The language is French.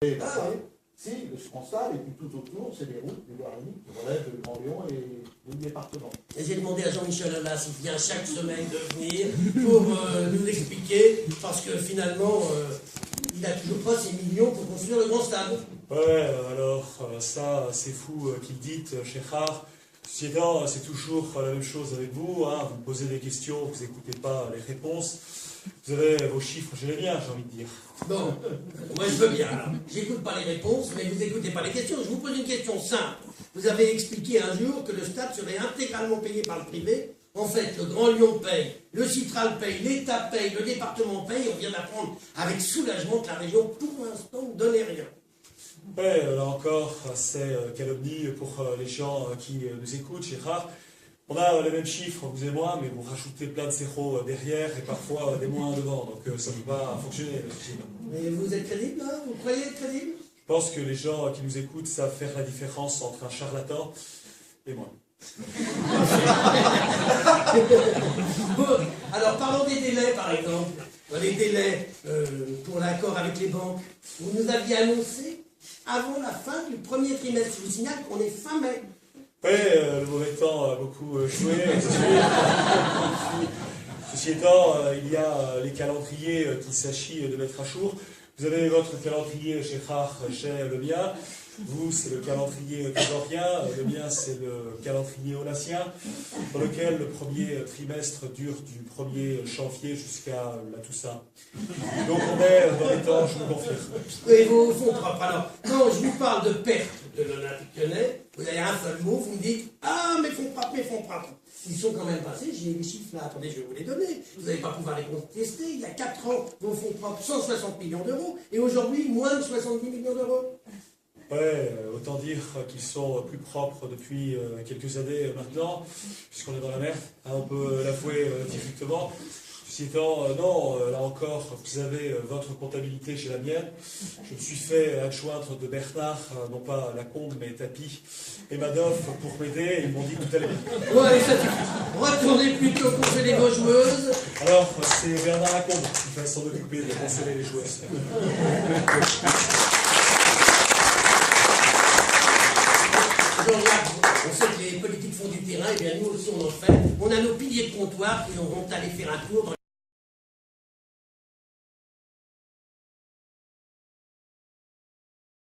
Ah oui. Si, je constate, et puis tout autour, c'est des routes, des voiries qui relèvent du Grand Lyon et du département. Et j'ai demandé à Jean-Michel Aulas, il vient chaque semaine de venir pour nous expliquer, parce que finalement, il n'a toujours pas ces millions pour construire le grand stade. Ouais, alors ça, c'est fou qu'il dite, Cheikhar. Ceci étant, c'est toujours la même chose avec vous, hein. Vous me posez des questions, vous n'écoutez pas les réponses. Vous avez vos chiffres, je les bien, j'ai envie de dire. Bon, moi je veux bien, alors. J'écoute pas les réponses, mais vous n'écoutez pas les questions. Je vous pose une question simple. Vous avez expliqué un jour que le stade serait intégralement payé par le privé. En fait, le Grand Lyon paye, le Citral paye, l'État paye, le département paye. On vient d'apprendre avec soulagement que la région, pour l'instant, ne donnait rien. Ouais, là encore, c'est calomnie pour les gens qui nous écoutent, Cheikhar. On a les mêmes chiffres, vous et moi, mais vous rajoutez plein de zéros derrière et parfois des moins devant, donc ça ne peut pas fonctionner. Mais vous êtes crédible, hein? Vous croyez être crédible? Je pense que les gens qui nous écoutent savent faire la différence entre un charlatan et moi. Bon, alors parlons des délais, par exemple. Les délais pour l'accord avec les banques. Vous nous aviez annoncé avant la fin du premier trimestre. Je vous signale qu'on est fin mai. Oui, le mauvais temps a beaucoup joué. Ceci étant, il y a les calendriers qu'il s'agit de mettre à jour. Vous avez votre calendrier Cheikhar, chez le mien. Vous, c'est le calendrier grégorien. Le mien, c'est le calendrier onassien, dans lequel le premier trimestre dure du 1er janvier jusqu'à la Toussaint. Donc on est dans les temps, je vous confirme. Et vos fonds propres. Alors, quand je vous parle de perte de l'Olympique Lyonnais, vous avez un seul mot, vous me dites « Ah, mes fonds propres, mes fonds propres !» Ils sont quand même passés, j'ai les chiffres là, attendez, je vais vous les donner. Vous n'allez pas pouvoir les contester. Il y a 4 ans, vos fonds propres, 160 millions d'euros, et aujourd'hui, moins de 70 millions d'euros. Ouais, autant dire qu'ils sont plus propres depuis quelques années maintenant, puisqu'on est dans la merde, hein, on peut l'avouer directement. Ceci étant, non, là encore, vous avez votre comptabilité chez la mienne. Je me suis fait adjoindre de Bernard, non pas Lacombe, mais Tapi et Madoff pour m'aider, ils m'ont dit que tout allait bien. Ouais, ça suffit. Retournez plutôt consoler vos joueuses. Alors, c'est Bernard Lacombe qui va s'en occuper de consoler les joueuses. On sait que les politiques font du terrain, et bien nous aussi on en fait. On a nos piliers de comptoir qui vont aller faire un tour dans